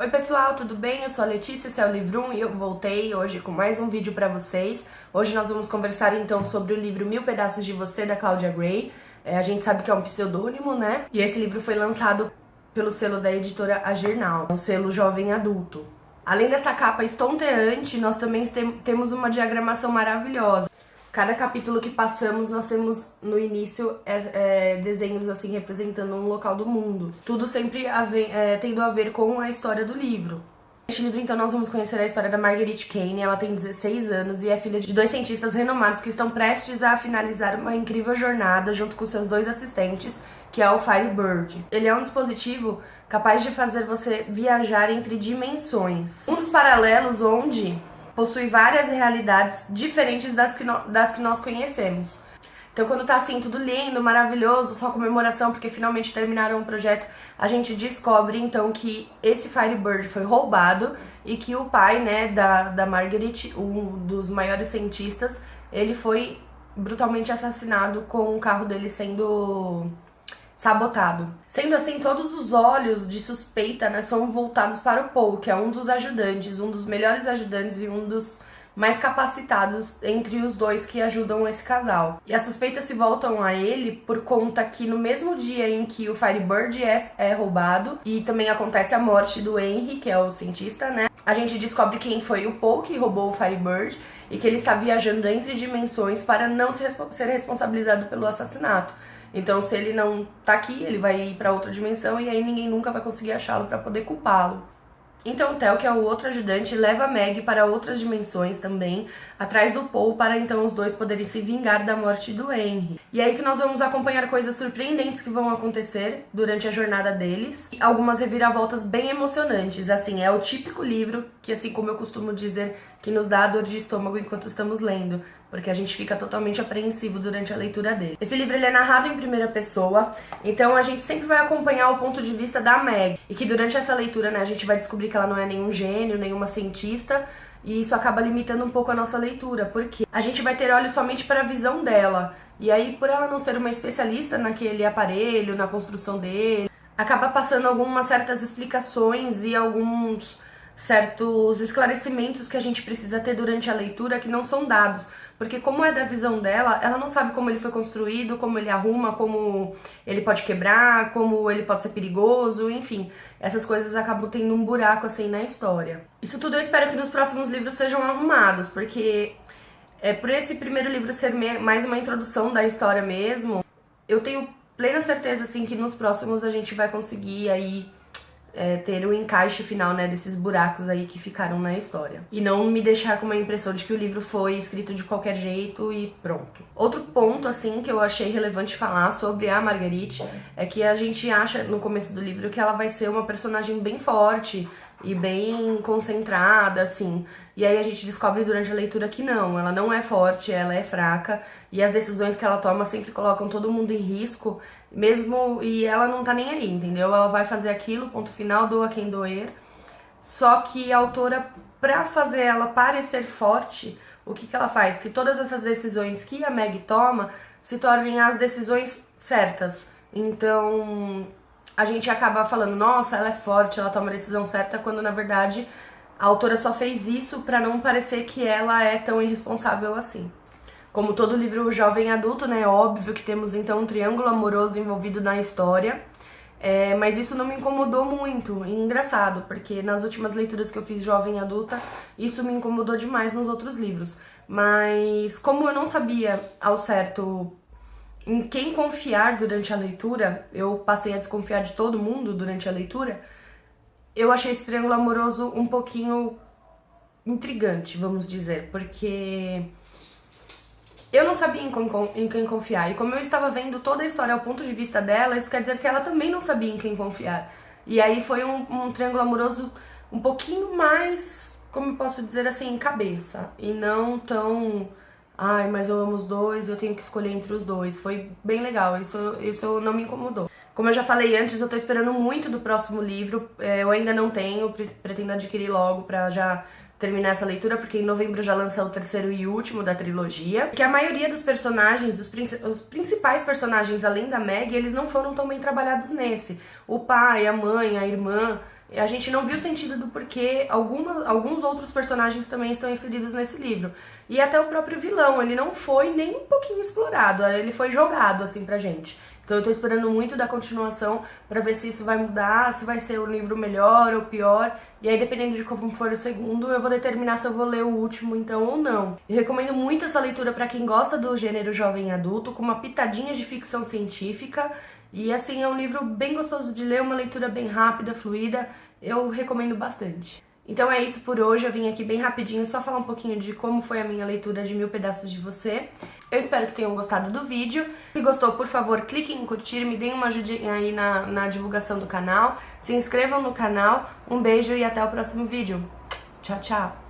Oi pessoal, tudo bem? Eu sou a Letícia, esse é o Livro 1 e eu voltei hoje com mais um vídeo pra vocês. Hoje nós vamos conversar então sobre o livro Mil Pedaços de Você, da Claudia Gray. A gente sabe que é um pseudônimo, né? E esse livro foi lançado pelo selo da editora Agernal, um selo jovem adulto. Além dessa capa estonteante, nós também temos uma diagramação maravilhosa. Cada capítulo que passamos, nós temos no início desenhos assim representando um local do mundo. Tudo sempre tendo a ver com a história do livro. Neste livro, então, nós vamos conhecer a história da Marguerite Kane. Ela tem 16 anos e é filha de dois cientistas renomados que estão prestes a finalizar uma incrível jornada junto com seus dois assistentes, que é o Firebird. Ele é um dispositivo capaz de fazer você viajar entre dimensões. Um dos paralelos onde possui várias realidades diferentes das que nós conhecemos. Então, quando tá assim, tudo lindo, maravilhoso, só comemoração, porque finalmente terminaram o projeto, a gente descobre, então, que esse Firebird foi roubado e que o pai, né, da Margaret, um dos maiores cientistas, ele foi brutalmente assassinado com o carro dele sendo sabotado. Sendo assim, todos os olhos de suspeita, né, são voltados para o Paul, que é um dos ajudantes, um dos melhores ajudantes e um dos mais capacitados entre os dois que ajudam esse casal. E as suspeitas se voltam a ele por conta que no mesmo dia em que o Firebird é roubado e também acontece a morte do Henry, que é o cientista, né, a gente descobre quem foi o Paul que roubou o Firebird e que ele está viajando entre dimensões para não ser responsabilizado pelo assassinato. Então, se ele não tá aqui, ele vai ir pra outra dimensão e aí ninguém nunca vai conseguir achá-lo pra poder culpá-lo. Então, o Theo, que é o outro ajudante, leva a Meg para outras dimensões também, atrás do Paul, para então os dois poderem se vingar da morte do Henry. E aí que nós vamos acompanhar coisas surpreendentes que vão acontecer durante a jornada deles. E algumas reviravoltas bem emocionantes. Assim, é o típico livro que, assim como eu costumo dizer, que nos dá dor de estômago enquanto estamos lendo, porque a gente fica totalmente apreensivo durante a leitura dele. Esse livro ele é narrado em primeira pessoa, então a gente sempre vai acompanhar o ponto de vista da Meg. E que durante essa leitura, né, a gente vai descobrir que ela não é nenhum gênio, nenhuma cientista, e isso acaba limitando um pouco a nossa leitura, porque a gente vai ter olhos somente para a visão dela. E aí, por ela não ser uma especialista naquele aparelho, na construção dele, acaba passando algumas certas explicações e alguns certos esclarecimentos que a gente precisa ter durante a leitura que não são dados. Porque como é da visão dela, ela não sabe como ele foi construído, como ele arruma, como ele pode quebrar, como ele pode ser perigoso, enfim. Essas coisas acabam tendo um buraco assim na história. Isso tudo eu espero que nos próximos livros sejam arrumados, porque por esse primeiro livro ser mais uma introdução da história mesmo, eu tenho plena certeza assim que nos próximos a gente vai conseguir aí ter o encaixe final, né, desses buracos aí que ficaram na história. E não me deixar com uma impressão de que o livro foi escrito de qualquer jeito e pronto. Outro ponto, assim, que eu achei relevante falar sobre a Marguerite é que a gente acha no começo do livro que ela vai ser uma personagem bem forte e bem concentrada, assim. E aí a gente descobre durante a leitura que não, ela não é forte, ela é fraca, e as decisões que ela toma sempre colocam todo mundo em risco, mesmo, e ela não tá nem aí, entendeu? Ela vai fazer aquilo, ponto final, doa quem doer. Só que a autora, pra fazer ela parecer forte, o que ela faz? Que todas essas decisões que a Meg toma se tornem as decisões certas. Então a gente acaba falando, nossa, ela é forte, ela toma a decisão certa, quando na verdade a autora só fez isso pra não parecer que ela é tão irresponsável assim. Como todo livro jovem adulto, né, é óbvio que temos então um triângulo amoroso envolvido na história, mas isso não me incomodou muito, e engraçado, porque nas últimas leituras que eu fiz jovem adulta, isso me incomodou demais nos outros livros. Mas como eu não sabia ao certo em quem confiar durante a leitura, eu passei a desconfiar de todo mundo durante a leitura, eu achei esse triângulo amoroso um pouquinho intrigante, vamos dizer, porque eu não sabia em quem confiar, e como eu estava vendo toda a história ao ponto de vista dela, isso quer dizer que ela também não sabia em quem confiar. E aí foi um triângulo amoroso um pouquinho mais, como eu posso dizer assim, cabeça, e não tão ai, mas eu amo os dois, eu tenho que escolher entre os dois. Foi bem legal, isso não me incomodou. Como eu já falei antes, eu tô esperando muito do próximo livro, eu ainda não tenho, pretendo adquirir logo pra já terminar essa leitura, porque em novembro já lança o terceiro e último da trilogia. Que a maioria dos personagens, os principais personagens além da Meg, eles não foram tão bem trabalhados nesse. O pai, a mãe, a irmã, a gente não viu sentido do porquê alguns outros personagens também estão inseridos nesse livro. E até o próprio vilão, ele não foi nem um pouquinho explorado, ele foi jogado assim pra gente. Então eu tô esperando muito da continuação pra ver se isso vai mudar, se vai ser um livro melhor ou pior. E aí, dependendo de como for o segundo, eu vou determinar se eu vou ler o último então ou não. Eu recomendo muito essa leitura pra quem gosta do gênero jovem adulto, com uma pitadinha de ficção científica. E assim, é um livro bem gostoso de ler, uma leitura bem rápida, fluida. Eu recomendo bastante. Então é isso por hoje, eu vim aqui bem rapidinho só falar um pouquinho de como foi a minha leitura de 1000 Pedaços de Você. Eu espero que tenham gostado do vídeo. Se gostou, por favor, clique em curtir, me deem uma ajudinha aí na divulgação do canal. Se inscrevam no canal. Um beijo e até o próximo vídeo. Tchau, tchau!